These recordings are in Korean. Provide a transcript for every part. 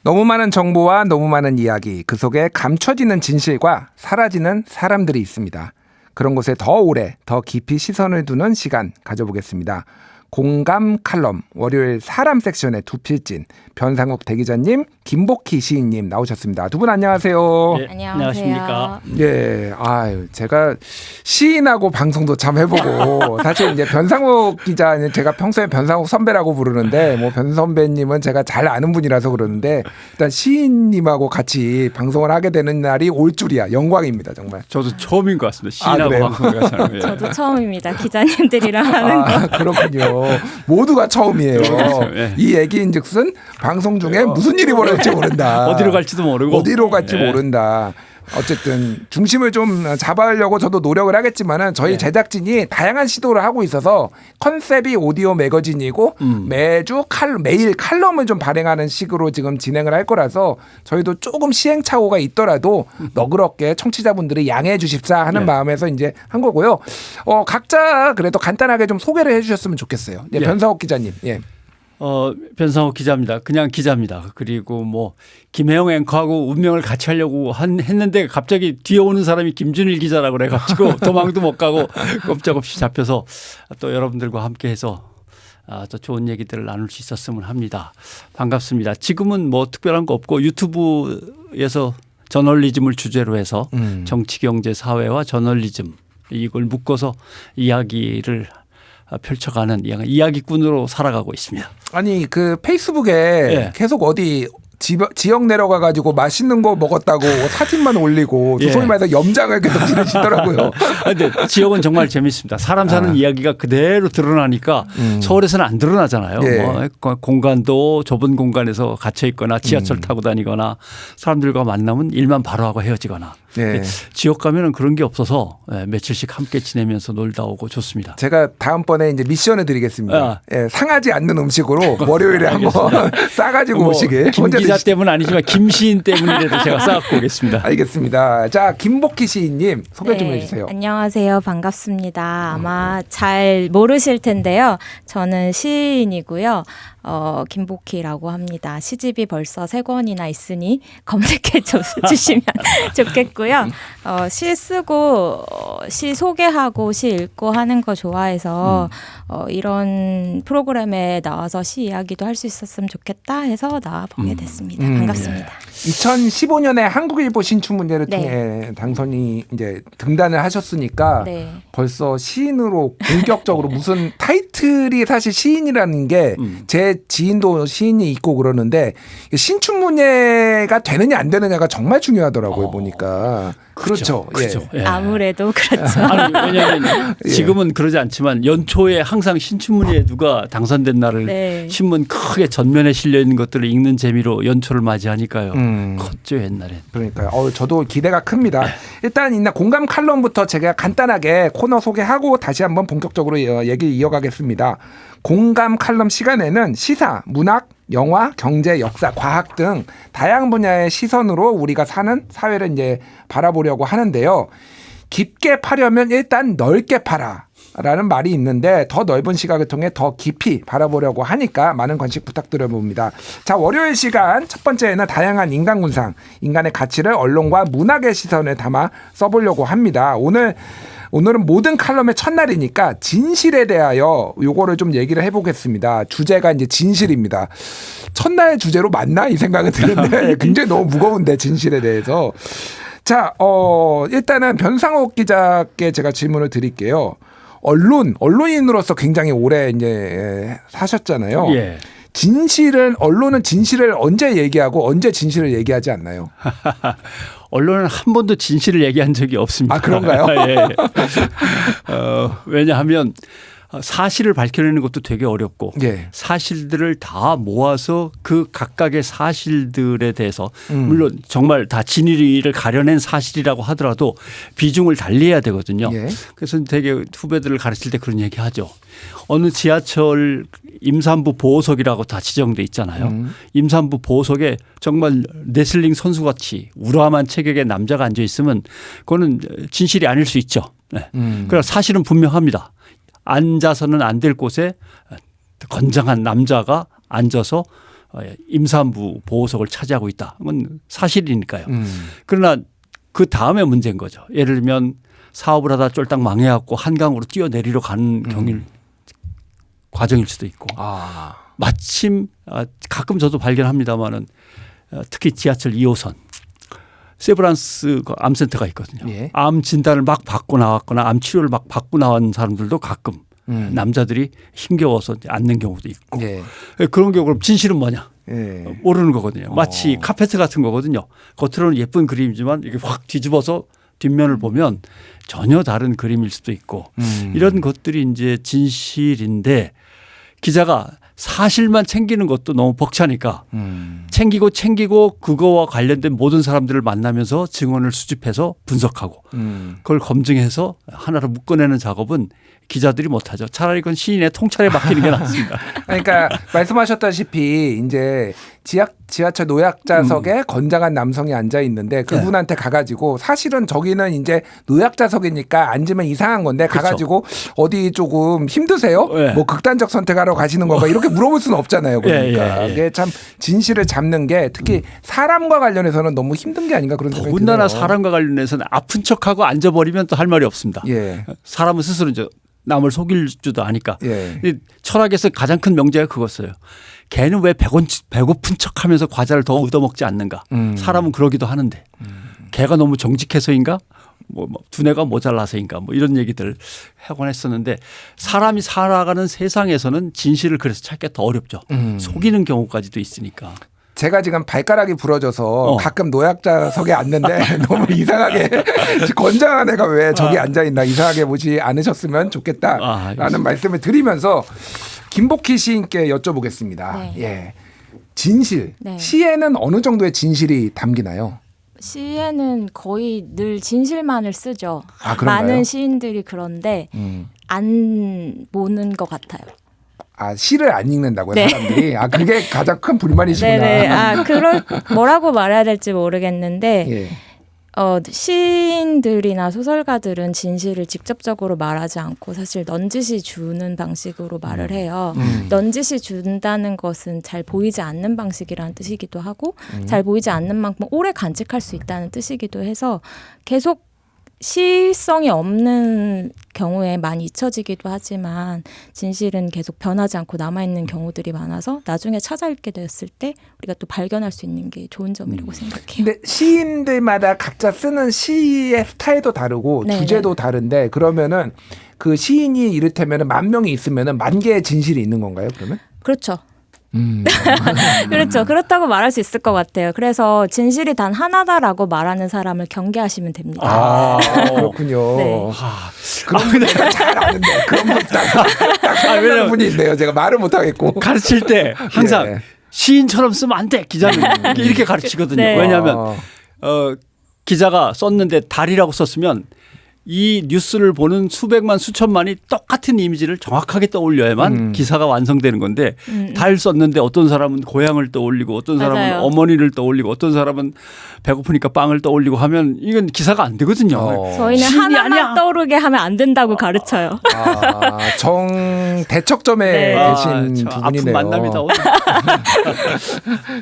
너무 많은 정보와 너무 많은 이야기, 그 속에 감춰지는 진실과 사라지는 사람들이 있습니다. 그런 곳에 더 오래, 더 깊이 시선을 두는 시간 가져보겠습니다. 공감 칼럼, 월요일 사람 섹션의 두 필진, 변상욱 대기자님, 김복희 시인님 나오셨습니다. 두 분 안녕하세요. 네, 안녕하십니까. 예, 제가 시인하고 방송도 참 해보고, 사실 이제 변상욱 기자는 제가 평소에 변상욱 선배라고 부르는데, 뭐 변 선배님은 제가 잘 아는 분이라서 그러는데, 일단 시인님하고 같이 방송을 하게 되는 날이 올 줄이야. 영광입니다, 정말. 저도 처음인 것 같습니다. 시인하고 방송을 하는. 저도 처음입니다. 기자님들이랑 하는 거. 그렇군요. 모두가 처음이에요. 네. 이 얘기인즉슨 방송 중에 무슨 일이 벌어질지 모른다. 어디로 갈지도 모르고. 어디로 갈지 모른다. 어쨌든 중심을 좀 잡아가려고 저도 노력을 하겠지만은 저희 제작진이 다양한 시도를 하고 있어서 컨셉이 오디오 매거진이고 매일 칼럼을 좀 발행하는 식으로 지금 진행을 할 거라서 저희도 조금 시행착오가 있더라도 너그럽게 청취자분들이 양해해 주십사 하는 마음에서 이제 한 거고요. 각자 그래도 간단하게 좀 소개를 해 주셨으면 좋겠어요. 네, 변상욱 기자님. 예. 변상욱 기자입니다. 그냥 기자입니다. 그리고 뭐 김혜영 앵커하고 운명을 같이 하려고 했는데 갑자기 뒤에 오는 사람이 김준일 기자라고 그래가지고 도망도 못 가고 꼼짝없이 잡혀서 또 여러분들과 함께해서 또 좋은 얘기들을 나눌 수 있었으면 합니다. 반갑습니다. 지금은 뭐 특별한 거 없고 유튜브에서 저널리즘을 주제로 해서 정치, 경제, 사회와 저널리즘 이걸 묶어서 이야기를 펼쳐가는 이야기꾼으로 살아가고 있습니다. 아니 그 페이스북에 계속 어디 지역 내려가가지고 맛있는 거 먹었다고 사진만 올리고 소위 말해서 염장을 계속 지르시더라고요. 그런데 지역은 정말 재밌습니다. 사람 사는 이야기가 그대로 드러나니까 서울에서는 안 드러나잖아요. 뭐 공간도 좁은 공간에서 갇혀 있거나 지하철 타고 다니거나 사람들과 만나면 일만 바로 하고 헤어지거나. 지역 가면은 그런 게 없어서 며칠씩 함께 지내면서 놀다 오고 좋습니다. 제가 다음번에 이제 미션을 드리겠습니다. 상하지 않는 음식으로 월요일에 한번 싸가지고 오시길. 김 기자 때문은 아니지만 김 시인 때문이라도 제가 싸갖고 오겠습니다. 알겠습니다. 자, 김복희 시인님 소개 좀 해주세요. 안녕하세요. 반갑습니다. 아마 잘 모르실 텐데요. 저는 시인이고요. 김복희라고 합니다. 시집이 벌써 3권이나 있으니 검색해 주시면 좋겠고요. 시 쓰고 시 소개하고 시 읽고 하는 거 좋아해서 이런 프로그램에 나와서 시 이야기도 할 수 있었으면 좋겠다 해서 나와보게 됐습니다. 반갑습니다. 2015년에 한국일보 신춘문예를 통해 당선이 이제 등단을 하셨으니까 벌써 시인으로 본격적으로 무슨 타이틀이 사실 시인이라는 게 제 지인도 시인이 있고 그러는데 신춘문예가 되느냐 안 되느냐가 정말 중요하더라고요. 보니까. 그렇죠. 아무래도 그렇죠. 아니, 왜냐하면 지금은 그러지 않지만 연초에 항상 신춘문예에 누가 당선된 날을 신문 크게 전면에 실려 있는 것들을 읽는 재미로 연초를 맞이하니까요. 컸죠 옛날엔. 그러니까요. 저도 기대가 큽니다. 일단 이날 공감 칼럼부터 제가 간단하게 코너 소개하고 다시 한번 본격적으로 얘기 이어가겠습니다. 공감 칼럼 시간에는 시사, 문학, 영화, 경제, 역사, 과학 등 다양한 분야의 시선으로 우리가 사는 사회를 이제 바라보려고 하는데요. 깊게 파려면 일단 넓게 파라. 라는 말이 있는데 더 넓은 시각을 통해 더 깊이 바라보려고 하니까 많은 관심 부탁드려봅니다. 자, 월요일 시간 첫 번째는 다양한 인간군상, 인간의 가치를 언론과 문학의 시선을 담아 써보려고 합니다. 오늘은 모든 칼럼의 첫날이니까 진실에 대하여 요거를 좀 얘기를 해보겠습니다. 주제가 이제 진실입니다. 첫날 주제로 맞나 이 생각이 드는데 굉장히 너무 무거운데 진실에 대해서. 자, 일단은 변상욱 기자께 제가 질문을 드릴게요. 언론인으로서 굉장히 오래 이제 사셨잖아요. 언론은 진실을 언제 얘기하고 언제 진실을 얘기하지 않나요? 언론은 한 번도 진실을 얘기한 적이 없습니다. 아, 그런가요? 왜냐하면 사실을 밝혀내는 것도 되게 어렵고 사실들을 다 모아서 그 각각의 사실들에 대해서 물론 정말 다 진위를 가려낸 사실이라고 하더라도 비중을 달리해야 되거든요. 그래서 되게 후배들을 가르칠 때 그런 얘기 하죠. 어느 지하철 임산부 보호석이라고 다 지정돼 있잖아요. 임산부 보호석에 정말 레슬링 선수같이 우람한 체격의 남자가 앉아 있으면 그거는 진실이 아닐 수 있죠. 그러나 사실은 분명합니다. 앉아서는 안 될 곳에 건장한 남자가 앉아서 임산부 보호석을 차지하고 있다. 그건 사실이니까요. 그러나 그 다음에 문제인 거죠. 예를 들면 사업을 하다 쫄딱 망해갖고 한강으로 뛰어내리러 가는 과정일 수도 있고 마침 가끔 저도 발견합니다마는 특히 지하철 2호선 세브란스 암센터가 있거든요. 예. 암 진단을 막 받고 나왔거나 암 치료를 막 받고 나온 사람들도 가끔 남자들이 힘겨워서 앉는 경우도 있고 예. 그런 경우 그럼 진실은 뭐냐 예. 모르는 거거든요. 마치 카페트 같은 거거든요. 겉으로는 예쁜 그림이지만 이게 확 뒤집어서 뒷면을 보면 전혀 다른 그림일 수도 있고 이런 것들이 이제 진실인데 기자가 사실만 챙기는 것도 너무 벅차니까 챙기고 그거와 관련된 모든 사람들을 만나면서 증언을 수집해서 분석하고 그걸 검증해서 하나로 묶어내는 작업은 기자들이 못하죠. 차라리 그건 시인의 통찰에 맡기는 게 낫습니다. 그러니까 말씀하셨다시피 이제 지하철 노약자석에 건장한 남성이 앉아 있는데 그분한테 가가지고 사실은 저기는 이제 노약자석이니까 앉으면 이상한 건데 가가지고 어디 조금 힘드세요? 뭐 극단적 선택하러 가시는 건가 이렇게 물어볼 수는 없잖아요. 그러니까 이게 참 진실을 잡는 게 특히 사람과 관련해서는 너무 힘든 게 아닌가 그런 생각이 드네요. 더군다나 사람과 관련해서는 아픈 척하고 앉아버리면 또 할 말이 없습니다. 사람은 스스로 이제 남을 속일 줄도 아니까. 철학에서 가장 큰 명제가 그거였어요. 걔는 왜 배고픈 척하면서 과자를 더 얻어먹지 않는가. 사람은 그러기도 하는데 걔가 너무 정직해서인가 뭐 두뇌가 모자라서인가 뭐 이런 얘기들 하곤 했었는데 사람이 살아가는 세상에서는 진실을 그래서 찾기가 더 어렵죠. 속이는 경우까지도 있으니까. 제가 지금 발가락이 부러져서 가끔 노약자석에 앉는데 너무 이상하게 건장한 애가 왜 저기 앉아있나 이상하게 보지 않으셨으면 좋겠다라는 말씀을 드리면서 김복희 시인께 여쭤보겠습니다. 네. 예. 진실. 네. 시에는 어느 정도의 진실이 담기나요? 시에는 거의 늘 진실만을 쓰죠. 그런가요? 많은 시인들이 그런데 안 보는 것 같아요. 시를 안 읽는다고요, 네. 사람들이. 그게 가장 큰 불만이시구나. 네네. 뭐라고 말해야 될지 모르겠는데, 시인들이나 소설가들은 진실을 직접적으로 말하지 않고 사실 넌지시 주는 방식으로 말을 해요. 넌지시 준다는 것은 잘 보이지 않는 방식이라는 뜻이기도 하고, 잘 보이지 않는 만큼 오래 간직할 수 있다는 뜻이기도 해서 계속 시성이 없는 경우에 많이 잊혀지기도 하지만 진실은 계속 변하지 않고 남아있는 경우들이 많아서 나중에 찾아 읽게 되었을 때 우리가 또 발견할 수 있는 게 좋은 점이라고 생각해요. 근데 시인들마다 각자 쓰는 시의 스타일도 다르고 네네. 주제도 다른데 그러면은 그 시인이 이를테면 10,000명이 있으면은 10,000개의 진실이 있는 건가요, 그러면? 그렇죠. 그렇죠. 그렇다고 말할 수 있을 것 같아요. 그래서 진실이 단 하나다라고 말하는 사람을 경계하시면 됩니다. 그렇군요. 네. 그런 분 내가 잘 아는데 그런 분딱 생각나는 분이 있네요. 제가 말을 못 하겠고 가르칠 때 항상 시인처럼 쓰면 안 돼. 기자는 이렇게 가르치거든요. 네. 왜냐하면 기자가 썼는데 달이라고 썼으면 이 뉴스를 보는 수백만 수천만이 똑같은 이미지를 정확하게 떠올려야만 기사가 완성되는 건데 달 썼는데 어떤 사람은 고향을 떠올리고 어떤 사람은 맞아요. 어머니를 떠올리고 어떤 사람은 배고프니까 빵을 떠올리고 하면 이건 기사가 안 되거든요. 저희는 시인이 하나만 아니야. 떠오르게 하면 안 된다고 가르쳐요. 정 대척점에 네. 계신 두 아픈 분이네요. 만남이다. 오늘.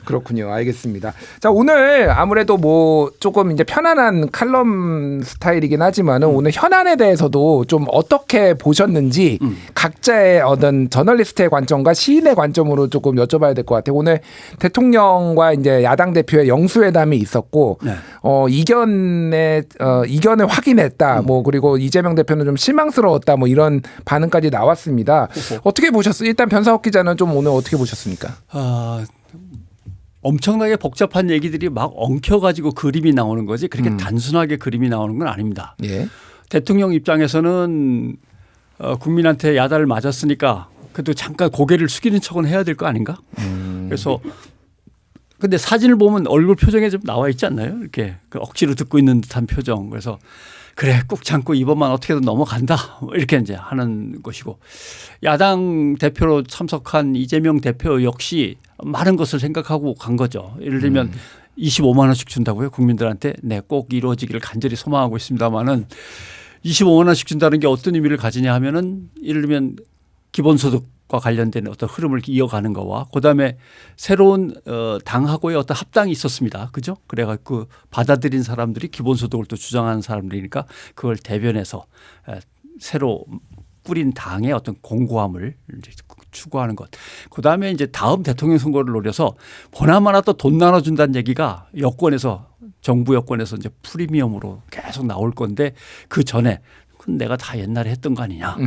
그렇군요. 알겠습니다. 자, 오늘 아무래도 뭐 조금 이제 편안한 칼럼 스타일이긴 하지만은 오늘 현안에 대해서도 좀 어떻게 보셨는지 각자의 어떤 저널리스트의 관점과 시인의 관점으로 조금 여쭤봐야 될 것 같아요. 오늘 대통령과 이제 야당 대표의 영수회담이 있었고 이견을 확인했다. 뭐 그리고 이재명 대표는 좀 실망스러웠다. 뭐 이런 반응까지 나왔습니다. 어떻게 보셨어요? 일단 변상욱 기자는 좀 오늘 어떻게 보셨습니까? 엄청나게 복잡한 얘기들이 막 엉켜가지고 그림이 나오는 거지 그렇게 단순하게 그림이 나오는 건 아닙니다. 예. 대통령 입장에서는 국민한테 야단을 맞았으니까 그래도 잠깐 고개를 숙이는 척은 해야 될 거 아닌가? 그래서 근데 사진을 보면 얼굴 표정에 좀 나와 있지 않나요? 이렇게 그 억지로 듣고 있는 듯한 표정. 그래서 그래 꾹 참고 이번만 어떻게든 넘어간다 이렇게 이제 하는 것이고 야당 대표로 참석한 이재명 대표 역시 많은 것을 생각하고 간 거죠. 예를 들면 25만 원씩 준다고요 국민들한테. 네, 꼭 이루어지기를 간절히 소망하고 있습니다만은 25만 원씩 준다는 게 어떤 의미를 가지냐 하면은 예를 들면 기본소득 과 관련된 어떤 흐름을 이어가는 거와 그다음에 새로운 당하고의 어떤 합당이 있었습니다. 그죠? 그래갖고 받아들인 사람들이 기본소득을 또 주장하는 사람들이니까 그걸 대변해서 새로 꾸린 당의 어떤 공고함을 이제 추구하는 것. 그다음에 이제 다음 대통령 선거를 노려서 보나마나 또 돈 나눠준다는 얘기가 여권에서 정부 여권에서 이제 프리미엄으로 계속 나올 건데 그 전에 내가 다 옛날에 했던 거 아니냐.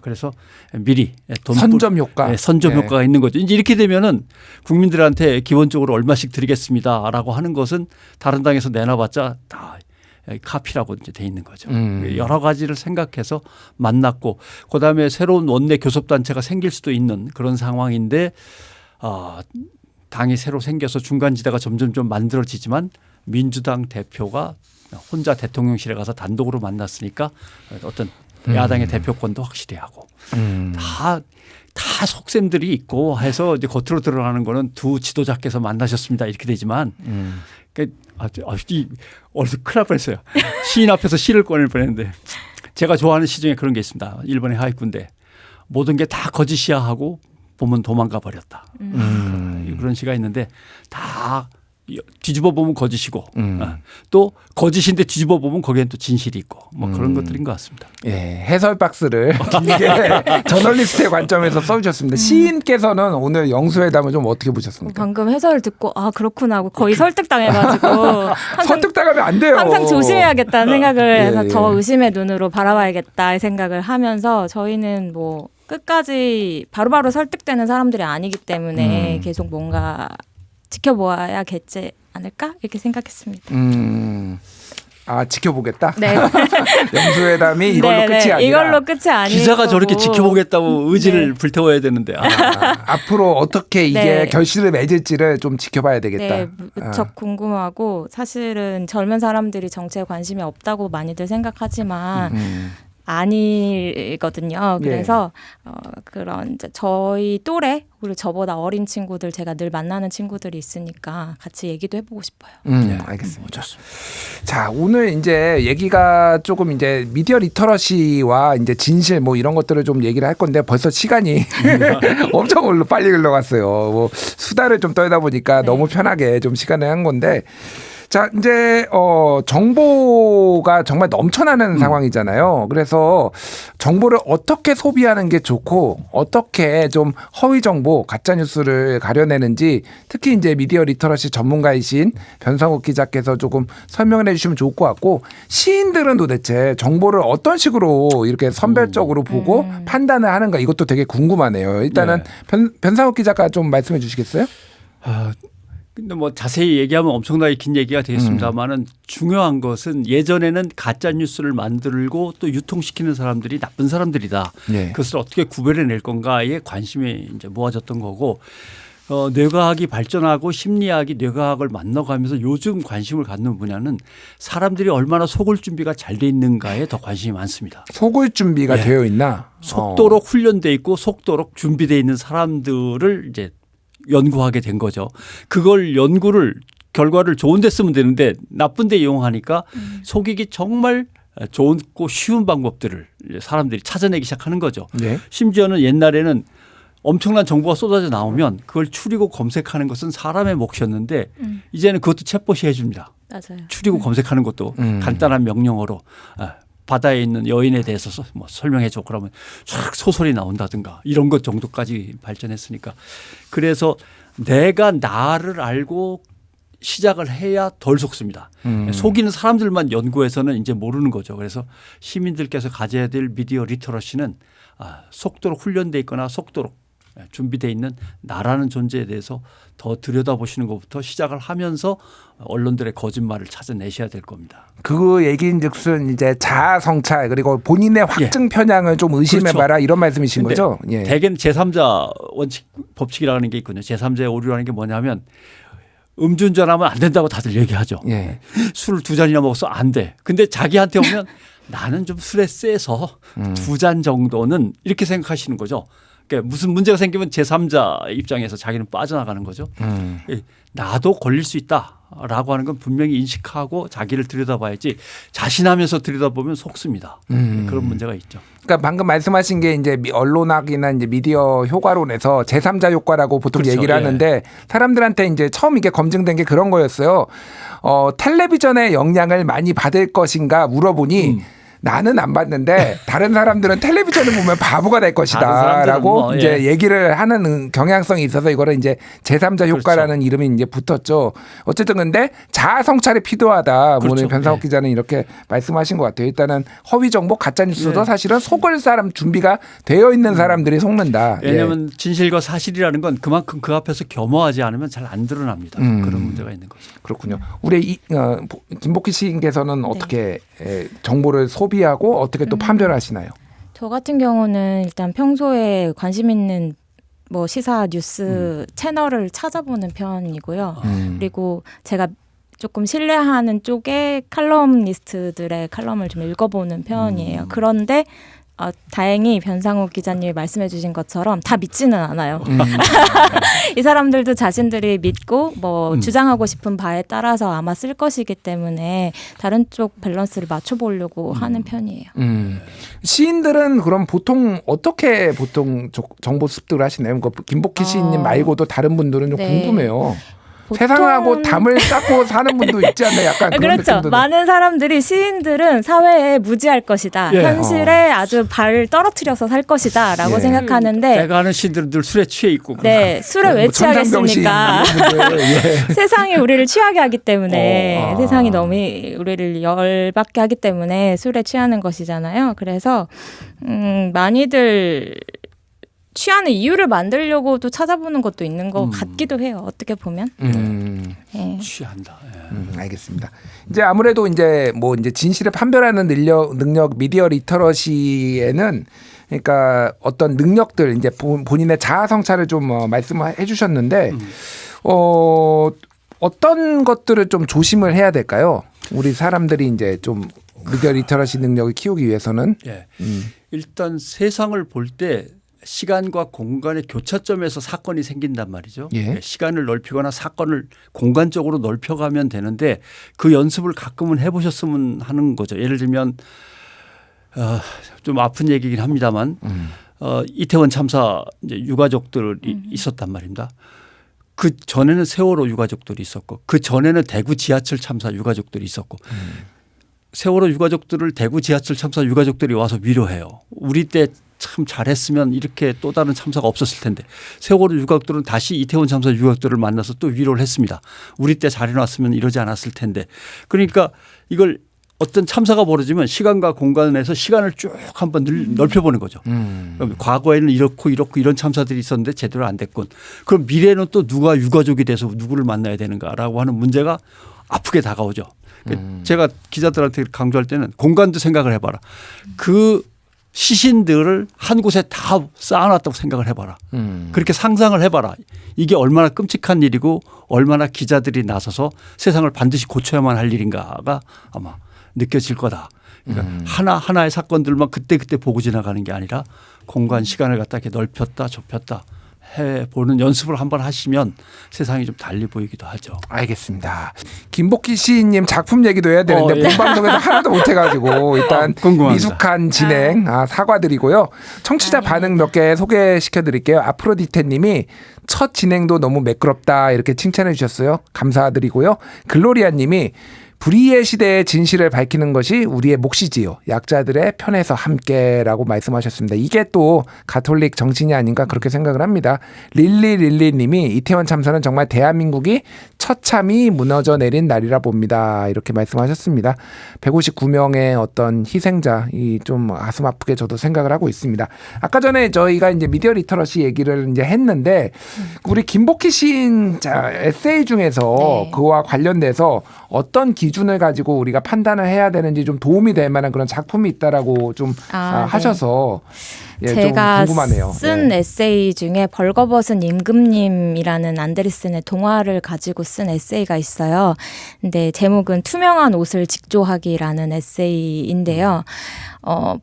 그래서 미리 선점 효과. 선점 효과가 있는 거죠. 이제 이렇게 되면은 국민들한테 기본적으로 얼마씩 드리겠습니다라고 하는 것은 다른 당에서 내놔봤자 다 카피라고 이제 돼 있는 거죠. 여러 가지를 생각해서 만났고 그다음에 새로운 원내 교섭단체가 생길 수도 있는 그런 상황인데 당이 새로 생겨서 중간지대가 점점 좀 만들어지지만 민주당 대표가 혼자 대통령실에 가서 단독으로 만났으니까 어떤 야당의 대표권도 확실히 하고 다 속셈들이 있고 해서 이제 겉으로 드러나는 거는 두 지도자께서 만나셨습니다 이렇게 되지만 어느 큰일 날 뻔했어요. 시인 앞에서 시를 꺼낼 뻔했는데 제가 좋아하는 시 중에 그런 게 있습니다. 일본의 하이쿠인데 모든 게 다 거짓이야 하고 보면 도망가 버렸다. 그런 시가 있는데 다 뒤집어 보면 거짓이고 또 거짓인데 뒤집어 보면 거기엔 또 진실이 있고 뭐 그런 것들인 것 같습니다. 예, 해설 박스를 길게 저널리스트의 관점에서 써주셨습니다. 시인께서는 오늘 영수회담을 좀 어떻게 보셨습니까? 방금 해설을 듣고 그렇구나 하고 거의 설득당해가지고 설득당하면 안 돼요. 항상 조심해야겠다는 생각을 해서 예. 더 의심의 눈으로 바라봐야겠다 생각을 하면서 저희는 뭐 끝까지 바로바로 설득되는 사람들이 아니기 때문에 계속 뭔가 지켜보아야겠지 않을까 이렇게 생각했습니다. 지켜보겠다. 네. 영수회담이 이걸로 끝이 아니라 이걸로 끝이 아니고 기자가 저렇게 지켜보겠다고 의지를 불태워야 되는데 앞으로 어떻게 이게 네. 결실을 맺을지를 좀 지켜봐야 되겠다. 네, 무척 궁금하고 사실은 젊은 사람들이 정치에 관심이 없다고 많이들 생각하지만 아니거든요. 그래서 그런 이제 저희 또래 그리고 저보다 어린 친구들 제가 늘 만나는 친구들이 있으니까 같이 얘기도 해보고 싶어요. 알겠습니다. 자, 오늘 이제 얘기가 조금 이제 미디어 리터러시와 이제 진실 뭐 이런 것들을 좀 얘기를 할 건데 벌써 시간이 엄청 빨리 흘러갔어요. 뭐 수다를 좀 떨다 보니까 너무 편하게 좀 시간을 한 건데. 자, 이제 정보가 정말 넘쳐나는 상황이잖아요. 그래서 정보를 어떻게 소비하는 게 좋고 어떻게 좀 허위 정보, 가짜 뉴스를 가려내는지 특히 이제 미디어 리터러시 전문가이신 변상욱 기자께서 조금 설명을 해주시면 좋을 것 같고 시인들은 도대체 정보를 어떤 식으로 이렇게 선별적으로 보고 판단을 하는가 이것도 되게 궁금하네요. 일단은 변상욱 기자가 좀 말씀해 주시겠어요? 근데 뭐 자세히 얘기하면 엄청나게 긴 얘기가 되겠습니다만은 중요한 것은 예전에는 가짜 뉴스를 만들고 또 유통시키는 사람들이 나쁜 사람들이다. 네. 그것을 어떻게 구별해낼 건가에 관심이 이제 모아졌던 거고 뇌과학이 발전하고 심리학이 뇌과학을 만나가면서 요즘 관심을 갖는 분야는 사람들이 얼마나 속을 준비가 잘 돼 있는가에 더 관심이 많습니다. 속을 준비가 되어 있나? 속도록 훈련돼 있고 속도록 준비돼 있는 사람들을 이제 연구하게 된 거죠. 그걸 결과를 좋은 데 쓰면 되는데 나쁜 데 이용하니까 속이기 정말 좋고 쉬운 방법들을 사람들이 찾아내기 시작하는 거죠. 네. 심지어는 옛날에는 엄청난 정보가 쏟아져 나오면 그걸 추리고 검색하는 것은 사람의 몫이었는데 이제는 그것도 챗봇이 해줍니다. 맞아요. 추리고 검색하는 것도 간단한 명령어로 바다에 있는 여인에 대해서 뭐 설명해 줘 그러면 쫙 소설이 나온다든가 이런 것 정도까지 발전했으니까 그래서 내가 나를 알고 시작을 해야 덜 속습니다. 속이는 사람들만 연구해서는 이제 모르는 거죠. 그래서 시민들께서 가져야 될 미디어 리터러시는 속도록 훈련돼 있거나 속도록 준비되어 있는 나라는 존재에 대해서 더 들여다보시는 것부터 시작을 하면서 언론들의 거짓말을 찾아내셔야 될 겁니다. 그 얘기인즉슨 이제 자아 성찰 그리고 본인의 확증 편향을 좀 의심해봐라 그렇죠. 이런 말씀이신 거죠? 예. 대개는 제3자 원칙 법칙이라는 게 있거든요. 제3자의 오류라는 게 뭐냐면 음주운전하면 안 된다고 다들 얘기하죠. 예. 술을 2잔이나 먹어서 안 돼. 근데 자기한테 오면 나는 좀 술에 세서 2잔 정도는 이렇게 생각하시는 거죠. 그러니까 무슨 문제가 생기면 제3자 입장에서 자기는 빠져나가는 거죠. 나도 걸릴 수 있다라고 하는 건 분명히 인식하고 자기를 들여다봐야지 자신하면서 들여다보면 속습니다. 그런 문제가 있죠. 그러니까 방금 말씀하신 게 이제 언론학이나 이제 미디어 효과론에서 제3자 효과라고 보통 그렇죠. 얘기를 예. 하는데 사람들한테 이제 처음 이게 검증된 게 그런 거였어요. 텔레비전의 영향을 많이 받을 것인가 물어보니 나는 안 받는데 다른 사람들은 텔레비전을 보면 바보가 될 것이다라고 뭐, 예. 이제 얘기를 하는 경향성이 있어서 이거를 이제 제3자 효과라는 그렇죠. 이름이 이제 붙었죠. 어쨌든 근데 자아 성찰이 필요하다. 그렇죠. 오늘 변상욱 예. 기자는 이렇게 말씀하신 것 같아요. 일단은 허위 정보, 가짜 뉴스도 예. 사실은 속을 사람 준비가 되어 있는 사람들이 속는다. 왜냐하면 진실과 사실이라는 건 그만큼 그 앞에서 겸허하지 않으면 잘 안 드러납니다. 그런 문제가 있는 거죠. 그렇군요. 우리 김복희 시인께서는 어떻게 정보를 소비하고 어떻게 또 판별하시나요? 저 같은 경우는 일단 평소에 관심 있는 뭐 시사 뉴스 채널을 찾아보는 편이고요. 그리고 제가 조금 신뢰하는 쪽의 칼럼니스트들의 칼럼을 좀 읽어보는 편이에요. 그런데 다행히 변상욱 기자님이 말씀해 주신 것처럼 다 믿지는 않아요. 이 사람들도 자신들이 믿고 뭐 주장하고 싶은 바에 따라서 아마 쓸 것이기 때문에 다른 쪽 밸런스를 맞춰보려고 하는 편이에요. 시인들은 그럼 보통 어떻게 정보 습득을 하시나요? 김복희 시인님 말고도 다른 분들은 좀 네. 궁금해요. 보통- 세상하고 담을 쌓고 사는 분도 있지 않나요? 약간 그런 그렇죠. 느낌도 많은 사람들이 시인들은 사회에 무지할 것이다. 예. 현실에 아주 발을 떨어뜨려서 살 것이다. 라고 예. 생각하는데 내가 아는 시인들은 늘 술에 취해 있고. 네, 술을 왜 뭐 천상병 시인 취하겠습니까? 이런 분들, 예. 세상이 우리를 취하게 하기 때문에 아. 세상이 너무 우리를 열받게 하기 때문에 술에 취하는 것이잖아요. 그래서 많이들 취하는 이유를 만들려고도 찾아보는 것도 있는 것 같기도 해요. 어떻게 보면. 예. 취한다. 알겠습니다. 이제 아무래도 이제 진실을 판별하는 능력 미디어 리터러시에는 그러니까 어떤 능력들 이제 본인의 자아 성찰을 좀 말씀해 주셨는데 어떤 것들을 좀 조심을 해야 될까요? 우리 사람들이 이제 좀 미디어 리터러시 능력을 키우기 위해서는 예. 일단 세상을 볼 때 시간과 공간의 교차점에서 사건이 생긴단 말이죠. 예. 시간을 넓히거나 사건을 공간적으로 넓혀가면 되는데 그 연습을 가끔은 해보셨으면 하는 거죠. 예를 들면 좀 아픈 얘기긴 합니다만 이태원 참사 이제 유가족들이 있었단 말입니다. 그 전에는 세월호 유가족들이 있었고 그 전에는 대구 지하철 참사 유가족들이 있었고 세월호 유가족들을 대구 지하철 참사 유가족들이 와서 위로해요. 우리 때 참 잘했으면 이렇게 또 다른 참사가 없었을 텐데 세월호 유가족들은 다시 이태원 참사 유가족들을 만나서 또 위로를 했습니다. 우리 때 잘해놨으면 이러지 않았을 텐데 그러니까 이걸 어떤 참사가 벌어지면 시간과 공간에서 시간을 쭉 한번 넓혀보는 거죠. 그럼 과거에는 이렇고 이런 참사들이 있었는데 제대로 안 됐군. 그럼 미래에는 또 누가 유가족이 돼서 누구를 만나야 되는가라고 하는 문제가 아프게 다가오죠. 제가 기자들한테 강조할 때는 공간도 생각을 해봐라. 그 시신들을 한 곳에 다 쌓아놨다고 생각을 해봐라. 그렇게 상상을 해봐라. 이게 얼마나 끔찍한 일이고 얼마나 기자들이 나서서 세상을 반드시 고쳐야만 할 일인가가 아마 느껴질 거다. 그러니까 하나하나의 사건들만 그때그때 보고 지나가는 게 아니라 공간 시간을 갖다 이렇게 넓혔다 좁혔다 해보는 연습을 한번 하시면 세상이 좀 달리 보이기도 하죠. 알겠습니다. 김복희 시인님 작품 얘기도 해야 되는데 예. 본방송에서 하나도 못해가지고 일단 궁금합니다. 미숙한 진행 사과드리고요. 청취자 반응 몇 개 소개시켜드릴게요. 아프로디테님이 첫 진행도 너무 매끄럽다 이렇게 칭찬해 주셨어요. 감사드리고요. 글로리아님이 불의의 시대의 진실을 밝히는 것이 우리의 몫이지요. 약자들의 편에서 함께라고 말씀하셨습니다. 이게 또 가톨릭 정신이 아닌가 그렇게 생각을 합니다. 릴리님이 이태원 참사는 정말 대한민국이 처참히 무너져 내린 날이라 봅니다. 이렇게 말씀하셨습니다. 159명의 어떤 희생자 좀 가슴 아프게 저도 생각을 하고 있습니다. 아까 전에 저희가 이제 미디어 리터러시 얘기를 이제 했는데 우리 김복희 시인 에세이 중에서 네. 그와 관련돼서 어떤 기준을 가지고 우리가 판단을 해야 되는지 좀 도움이 될 만한 그런 작품이 있다라고 좀 네. 하셔서 예, 제가 좀 궁금하네요. 쓴 예. 에세이 중에 벌거벗은 임금님이라는 안데르센의 동화를 가지고 쓴 에세이가 있어요. 근데 제목은 투명한 옷을 직조하기라는 에세이인데요.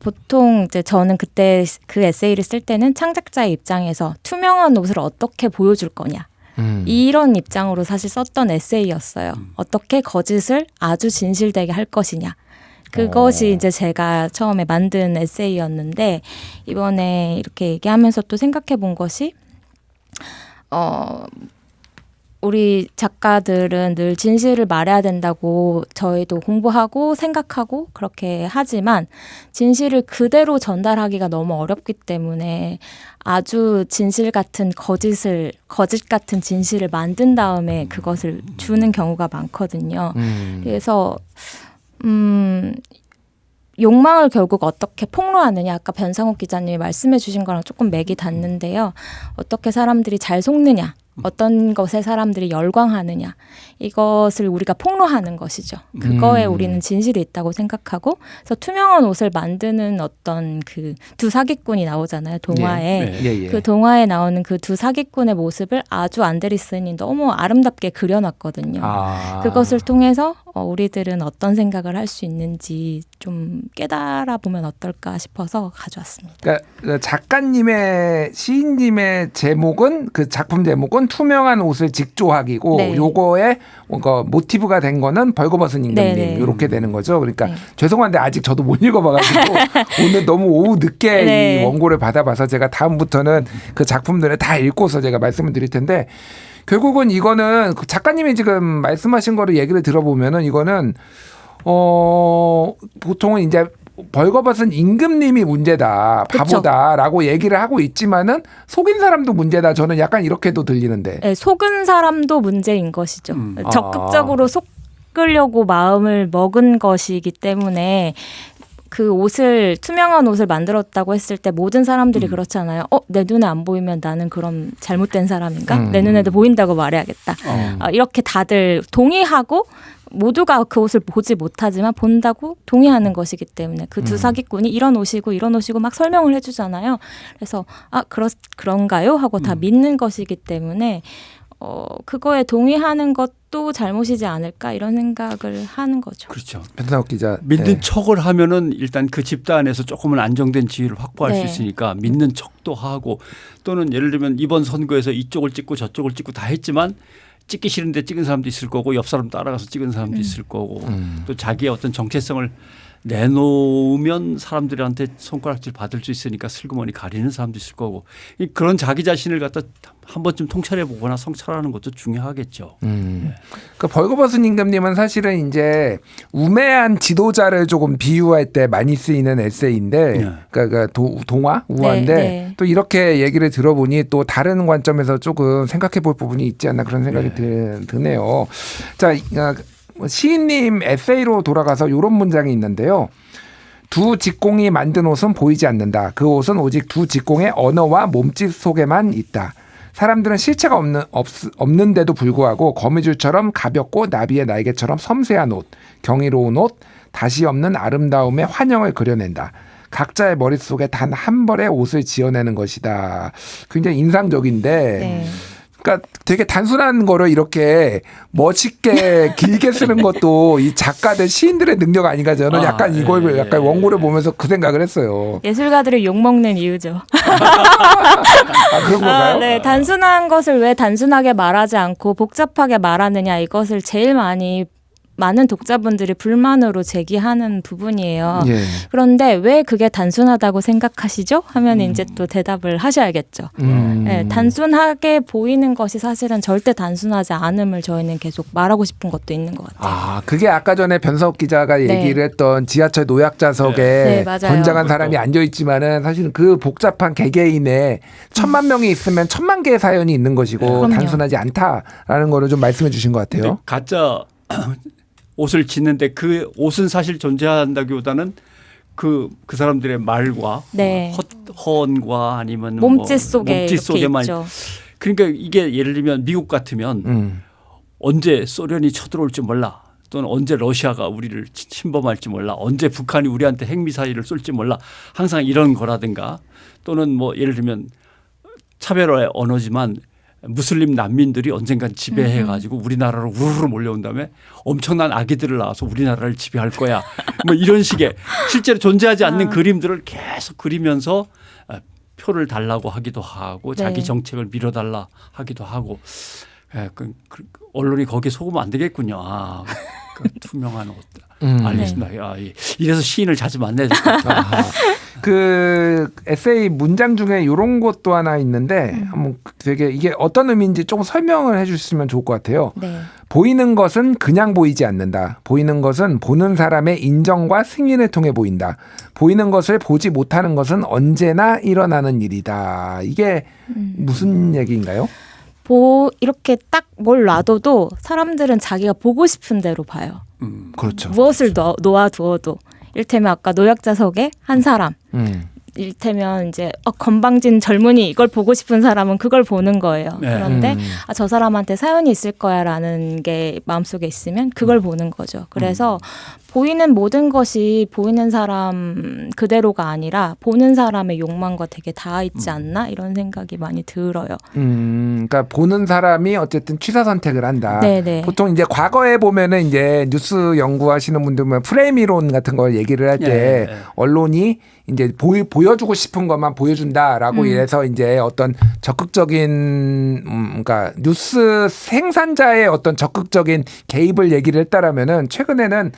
보통 이제 저는 그때 그 에세이를 쓸 때는 창작자의 입장에서 투명한 옷을 어떻게 보여줄 거냐. 이런 입장으로 사실 썼던 에세이였어요. 어떻게 거짓을 아주 진실되게 할 것이냐. 그것이 이제 제가 처음에 만든 에세이였는데 이번에 이렇게 얘기하면서 또 생각해 본 것이 우리 작가들은 늘 진실을 말해야 된다고 저희도 공부하고 생각하고 그렇게 하지만 진실을 그대로 전달하기가 너무 어렵기 때문에 아주 진실 같은 거짓 같은 진실을 만든 다음에 그것을 주는 경우가 많거든요. 그래서 욕망을 결국 어떻게 폭로하느냐. 아까 변상욱 기자님이 말씀해 주신 거랑 조금 맥이 닿는데요. 어떻게 사람들이 잘 속느냐. 어떤 것에 사람들이 열광하느냐. 이것을 우리가 폭로하는 것이죠. 그거에 우리는 진실이 있다고 생각하고 그래서 투명한 옷을 만드는 어떤 그 두 사기꾼이 나오잖아요. 동화에. 예. 그 동화에 나오는 그 두 사기꾼의 모습을 아주 안데르센이 너무 아름답게 그려놨거든요. 그것을 통해서 우리들은 어떤 생각을 할 수 있는지 좀 깨달아 보면 어떨까 싶어서 가져왔습니다. 그러니까 작가님의 시인님의 제목은 그 작품 제목은 투명한 옷을 직조하기고 네. 요거에 모티브가 된 거는 벌거벗은 임금님 네. 이렇게 되는 거죠. 그러니까 네. 죄송한데 아직 저도 못 읽어봐가지고 오늘 너무 오후 늦게 네. 이 원고를 받아봐서 제가 다음부터는 그 작품들을 다 읽고서 제가 말씀을 드릴 텐데 결국은 이거는 그 작가님이 지금 말씀하신 거를 얘기를 들어보면은 이거는 보통은 이제 벌거벗은 임금님이 문제다, 바보다라고 얘기를 하고 있지만은 속인 사람도 문제다. 저는 약간 이렇게도 들리는데. 네, 속은 사람도 문제인 것이죠. 적극적으로 속으려고 마음을 먹은 것이기 때문에 그 옷을 투명한 옷을 만들었다고 했을 때 모든 사람들이 그렇잖아요. 내 눈에 안 보이면 나는 그럼 잘못된 사람인가? 내 눈에도 보인다고 말해야겠다. 이렇게 다들 동의하고 모두가 그 옷을 보지 못하지만 본다고 동의하는 것이기 때문에 그 두 사기꾼이 이런 옷이고 막 설명을 해주잖아요. 그래서 그런가요? 하고 다 믿는 것이기 때문에 그거에 동의하는 것도 잘못이지 않을까 이런 생각을 하는 거죠. 그렇죠. 변상욱 기자. 믿는 척을 하면은 일단 그 집단에서 조금은 안정된 지위를 확보할 네. 수 있으니까 믿는 척도 하고 또는 예를 들면 이번 선거에서 이쪽을 찍고 저쪽을 찍고 다 했지만 찍기 싫은데 찍은 사람도 있을 거고 옆 사람 따라가서 찍은 사람도 있을 거고 또 자기의 어떤 정체성을 내놓으면 사람들한테 손가락질 받을 수 있으니까 슬그머니 가리는 사람도 있을 거고 그런 자기 자신을 갖다 한 번쯤 통찰해 보거나 성찰하는 것도 중요하겠죠. 그 벌거벗은 임금님은 사실은 이제 우매한 지도자를 조금 비유할 때 많이 쓰이는 에세이인데, 그러니까 동화 우화인데 네. 또 이렇게 얘기를 들어보니 또 다른 관점에서 조금 생각해볼 부분이 있지 않나 그런 생각이 드네요. 자, 시인님 에세이로 돌아가서 이런 문장이 있는데요. 두 직공이 만든 옷은 보이지 않는다. 그 옷은 오직 두 직공의 언어와 몸짓 속에만 있다. 사람들은 실체가 없는데도 불구하고 거미줄처럼 가볍고 나비의 날개처럼 섬세한 옷, 경이로운 옷, 다시 없는 아름다움의 환영을 그려낸다. 각자의 머릿속에 단 한 벌의 옷을 지어내는 것이다. 굉장히 인상적인데 네. 그러니까 되게 단순한 거를 이렇게 멋있게 길게 쓰는 것도 이 작가들 시인들의 능력 아닌가 저는 약간 이걸 약간 원고를 보면서 그 생각을 했어요. 예술가들이 욕먹는 이유죠. 그런 건가요? 네. 단순한 것을 왜 단순하게 말하지 않고 복잡하게 말하느냐 이것을 제일 많은 독자분들이 불만으로 제기하는 부분이에요. 예. 그런데 왜 그게 단순하다고 생각하시죠? 하면 이제 또 대답을 하셔야겠죠. 네, 단순하게 보이는 것이 사실은 절대 단순하지 않음을 저희는 계속 말하고 싶은 것도 있는 것 같아요. 그게 아까 전에 변상욱 기자가 얘기를 했던 지하철 노약자석에 네, 맞아요. 건장한 사람이 앉아있지만은 사실은 그 복잡한 개개인에 1000만 명이 있으면 1000만 개의 사연이 있는 것이고 그럼요. 단순하지 않다라는 거를 좀 말씀해 주신 것 같아요. 가짜 옷을 짓는데 그 옷은 사실 존재한다기보다는 그 사람들의 말과 네. 허언과 아니면 몸짓 속에 몸짓 속에만 있죠. 그러니까 이게 예를 들면 미국 같으면 언제 소련이 쳐들어올지 몰라 또는 언제 러시아가 우리를 침범할지 몰라, 언제 북한이 우리한테 핵미사일을 쏠지 몰라, 항상 이런 거라든가, 또는 뭐 예를 들면 차별화의 언어지만 무슬림 난민들이 언젠간 지배해가지고 우리나라로 우르르 몰려온 다음에 엄청난 아기들을 낳아서 우리나라를 지배할 거야. 뭐 이런 식의 실제로 존재하지 않는 그림들을 계속 그리면서 표를 달라고 하기도 하고 자기 네. 정책을 밀어달라 하기도 하고. 언론이 거기에 속으면 안 되겠군요. 투명한 옷. 알겠습니다. 네. 이래서 시인을 자주 만나야 될 것 같아요. 그 에세이 문장 중에 이런 것도 하나 있는데 한번 되게 이게 어떤 의미인지 조금 설명을 해주시면 좋을 것 같아요. 네. 보이는 것은 그냥 보이지 않는다. 보이는 것은 보는 사람의 인정과 승인을 통해 보인다. 보이는 것을 보지 못하는 것은 언제나 일어나는 일이다. 이게 무슨 얘기인가요? 이렇게 딱 뭘 놔둬도 사람들은 자기가 보고 싶은 대로 봐요. 그렇죠. 무엇을 놓아두어도. 이를테면 아까 노약자석에 한 사람. 이를테면 이제 건방진 젊은이 이걸 보고 싶은 사람은 그걸 보는 거예요. 네. 그런데 저 사람한테 사연이 있을 거야라는 게 마음속에 있으면 그걸 보는 거죠. 그래서 보이는 모든 것이 보이는 사람 그대로가 아니라 보는 사람의 욕망과 되게 닿아 있지 않나 이런 생각이 많이 들어요. 그러니까 보는 사람이 어쨌든 취사 선택을 한다. 네네. 보통 이제 과거에 보면은 이제 뉴스 연구하시는 분들 보면 프레임 이론 같은 걸 얘기를 할 때 언론이 이제 보여주고 싶은 것만 보여준다라고 해서 이제 어떤 적극적인 그러니까 뉴스 생산자의 어떤 적극적인 개입을 얘기를 했다라면은 최근에는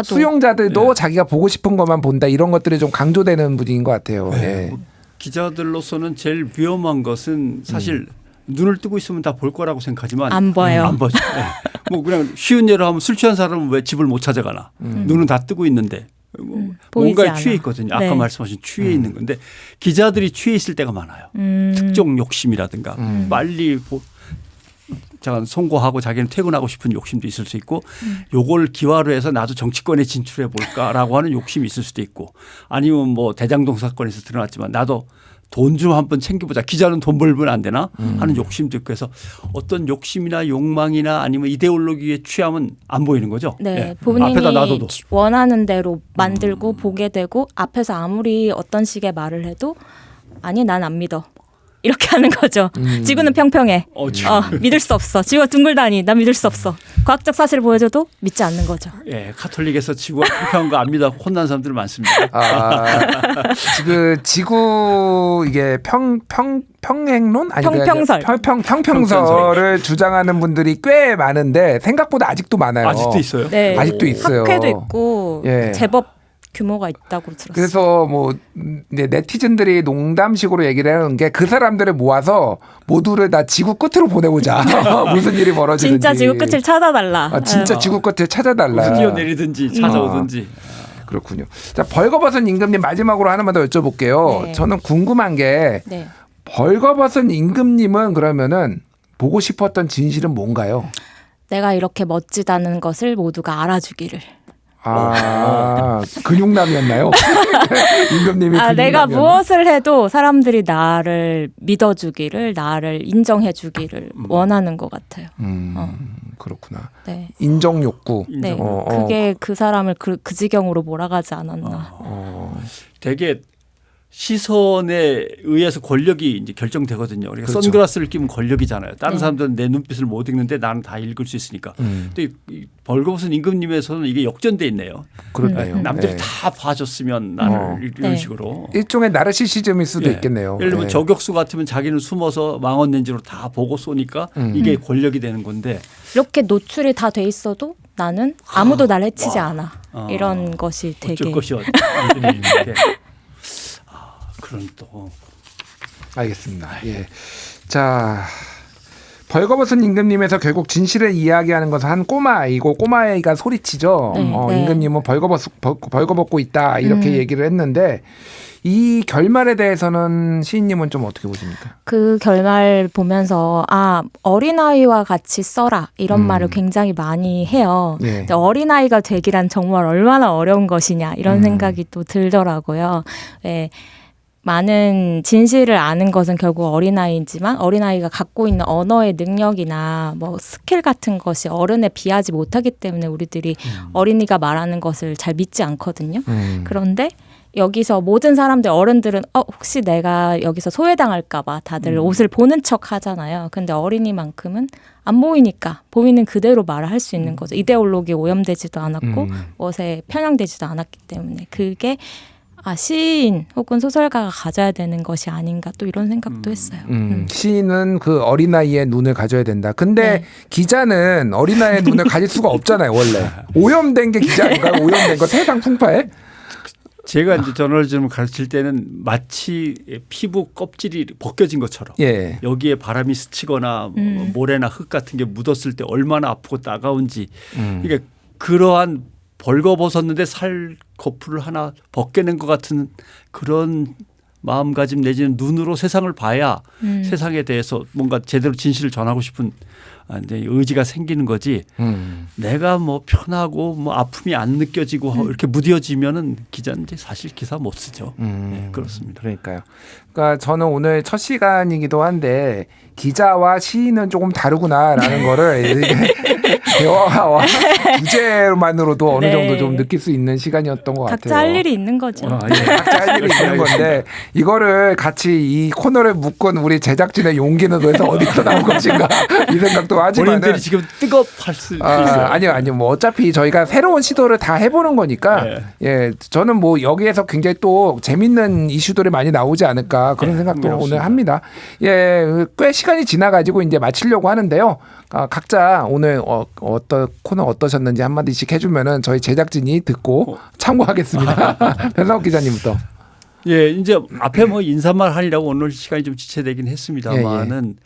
수용자들도 자기가 보고 싶은 것만 본다 이런 것들이 좀 강조되는 분위기인 것 같아요. 예. 기자들로서는 제일 위험한 것은 사실 눈을 뜨고 있으면 다 볼 거라고 생각하지만 안 봐요. 안 보죠. 네. 뭐 그냥 쉬운 예로 하면 술 취한 사람은 왜 집을 못 찾아가나. 눈은 다 뜨고 있는데 뭔가에 취해 있거든요. 아까 네. 말씀하신 취해 있는 건데 기자들이 취해 있을 때가 많아요. 특정 욕심이라든가 빨리 잠깐 송고하고 자기는 퇴근하고 싶은 욕심도 있을 수 있고 요걸 기화로 해서 나도 정치권에 진출해 볼까라고 하는 욕심이 있을 수도 있고 아니면 뭐 대장동 사건에서 드러났지만 나도 돈 좀 한번 챙겨보자. 기자는 돈 벌면 안 되나 하는 욕심도 있고 해서 어떤 욕심이나 욕망이나 아니면 이데올로기에 취하면 안 보이는 거죠. 네, 네. 본인이 앞에다 놔둬도. 원하는 대로 만들고 보게 되고 앞에서 아무리 어떤 식의 말을 해도 아니 난 안 믿어. 이렇게 하는 거죠. 지구는 평평해. 믿을 수 없어. 지구가 둥글다니 난 믿을 수 없어. 과학적 사실을 보여줘도 믿지 않는 거죠. 예, 카톨릭에서 지구가 평평한 거 안 믿어 혼난 사람들 많습니다. 지구 이게 평행론 아니 평평설 평평설을 주장하는 분들이 꽤 많은데 생각보다 아직도 많아요. 아직도 있어요? 네, 아직도 있어요. 학회도 있고 예. 제법 규모가 있다고 들었어요. 그래서 뭐 이제 네티즌들이 농담식으로 얘기를 하는 게 그 사람들을 모아서 모두를 다 지구 끝으로 보내보자. 무슨 일이 벌어지는지. 진짜 지구 끝을 찾아달라. 진짜 지구 끝을 찾아달라. 뛰어내리든지 찾아오든지. 그렇군요. 자, 벌거벗은 임금님 마지막으로 하나만 더 여쭤볼게요. 네. 저는 궁금한 게 네. 벌거벗은 임금님은 그러면은 보고 싶었던 진실은 뭔가요? 내가 이렇게 멋지다는 것을 모두가 알아주기를. 근육남이었나요? 임금님이 내가 근육남이었나요? 무엇을 해도 사람들이 나를 믿어주기를, 나를 인정해주기를 원하는 것 같아요. 그렇구나. 네. 인정 욕구. 네. 그게 그 사람을 그 지경으로 몰아가지 않았나. 되게 시선에 의해서 권력이 이제 결정되거든요. 그러니까 그렇죠. 선글라스를 끼면 권력이잖아요. 다른 네. 사람들은 내 눈빛을 못 읽는데 나는 다 읽을 수 있으니까. 근데 이 벌거벗은 임금님에서는 이게 역전돼 있네요. 그렇네요. 남들이 네. 다 봐줬으면 나를 이런 네. 식으로. 일종의 나르시시즘일 수도 예. 있겠네요. 예를 들면 네. 저격수 같으면 자기는 숨어서 망원 렌즈로 다 보고 쏘니까 이게 권력이 되는 건데 이렇게 노출이 다 돼 있어도 나는 아무도 날 해치지 않아. 이런 것이 되게. 어쩔 것이 임금님인데. 그런 또. 알겠습니다. 예. 자, 벌거벗은 임금님에서 결국 진실을 이야기하는 것은 한 꼬마아이고 꼬마아이가 소리치죠. 네, 네. 임금님은 벌거벗고 있다 이렇게 얘기를 했는데 이 결말에 대해서는 시인님은 좀 어떻게 보십니까? 그 결말 보면서 어린아이와 같이 써라 이런 말을 굉장히 많이 해요. 예. 근데 어린아이가 되기란 정말 얼마나 어려운 것이냐 이런 생각이 또 들더라고요. 예. 많은 진실을 아는 것은 결국 어린아이지만 어린아이가 갖고 있는 언어의 능력이나 뭐 스킬 같은 것이 어른에 비하지 못하기 때문에 우리들이 어린이가 말하는 것을 잘 믿지 않거든요. 그런데 여기서 모든 사람들 어른들은 혹시 내가 여기서 소외당할까 봐 다들 옷을 보는 척 하잖아요. 근데 어린이만큼은 안 보이니까 보이는 그대로 말을 할 수 있는 거죠. 이데올로기에 오염되지도 않았고 무엇에 편향되지도 않았기 때문에 그게 시인 혹은 소설가가 가져야 되는 것이 아닌가 또 이런 생각도 했어요. 시인은 그 어린아이의 눈을 가져야 된다. 근데 네. 기자는 어린아이의 눈을 가질 수가 없잖아요. 원래. 오염된 게 기자 아닌가요? 오염된 거 세상 풍파에? 제가 이제 저널리즘을 가르칠 때는 마치 피부 껍질이 벗겨진 것처럼 예. 여기에 바람이 스치거나 모래나 흙 같은 게 묻었을 때 얼마나 아프고 따가운지 그러니까 그러한 벌거벗었는데 살 거풀을 하나 벗겨낸 것 같은 그런 마음가짐 내지는 눈으로 세상을 봐야 세상에 대해서 뭔가 제대로 진실을 전하고 싶은 의지가 생기는 거지. 내가 뭐 편하고 뭐 아픔이 안 느껴지고 이렇게 무뎌지면은 기자는 이제 사실 기사 못 쓰죠. 네, 그렇습니다. 그러니까요. 그러니까 저는 오늘 첫 시간이기도 한데 기자와 시인은 조금 다르구나라는 거를 대화와 주제만으로도 어느 네. 정도 좀 느낄 수 있는 시간이었던 것 각자 같아요. 할 일이 있는 거죠. 예, 각자 할 일이 있는 건데 이거를 같이 이 코너를 묶은 우리 제작진의 용기는 도대체 어디서 나온 것인가 이 생각도 하지만은 본인들이 지금 뜨겁할 수 있어요. 아니요. 뭐 어차피 저희가 새로운 시도를 다 해보는 거니까 예, 저는 뭐 여기에서 굉장히 또 재밌는 이슈들이 많이 나오지 않을까 그런 생각도 그렇습니다. 오늘 합니다. 예, 꽤 시간이 지나가지고 이제 마치려고 하는데요. 각자 오늘 어떤 코너 어떠셨는지 한마디씩 해주면은 저희 제작진이 듣고 참고하겠습니다. 변상욱 기자님부터. 예, 이제 앞에 뭐 인사말 하리라고 오늘 시간이 좀 지체되긴 했습니다만은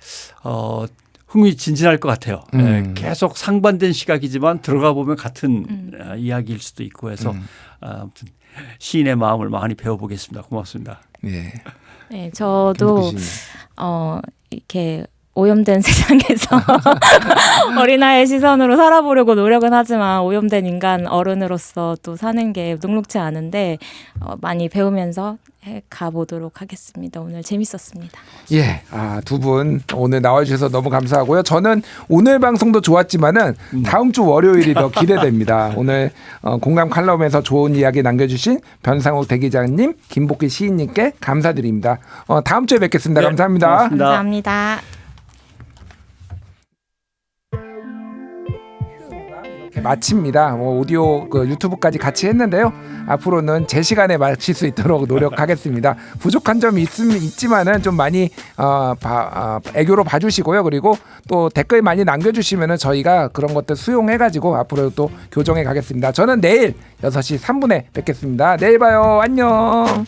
흥미진진할 것 같아요. 예, 계속 상반된 시각이지만 들어가 보면 같은 이야기일 수도 있고 해서 아무튼 시인의 마음을 많이 배워보겠습니다. 고맙습니다. 예. 네, 저도 김복희 시인. 이렇게 오염된 세상에서 어린아이의 시선으로 살아보려고 노력은 하지만 오염된 인간 어른으로서 또 사는 게 녹록지 않은데 많이 배우면서 가보도록 하겠습니다. 오늘 재밌었습니다. 예, 두 분 오늘 나와주셔서 너무 감사하고요. 저는 오늘 방송도 좋았지만은 다음 주 월요일이 더 기대됩니다. 오늘 공감 칼럼에서 좋은 이야기 남겨주신 변상욱 대기자님, 김복희 시인님께 감사드립니다. 다음 주에 뵙겠습니다. 네, 감사합니다. 고맙습니다. 감사합니다. 이렇게 마칩니다. 오디오 유튜브까지 같이 했는데요. 앞으로는 제 시간에 마칠 수 있도록 노력하겠습니다. 부족한 점이 있지만은 좀 많이 애교로 봐주시고요. 그리고 또 댓글 많이 남겨주시면은 저희가 그런 것들 수용해가지고 앞으로 또 교정해 가겠습니다. 저는 내일 6시 3분에 뵙겠습니다. 내일 봐요. 안녕.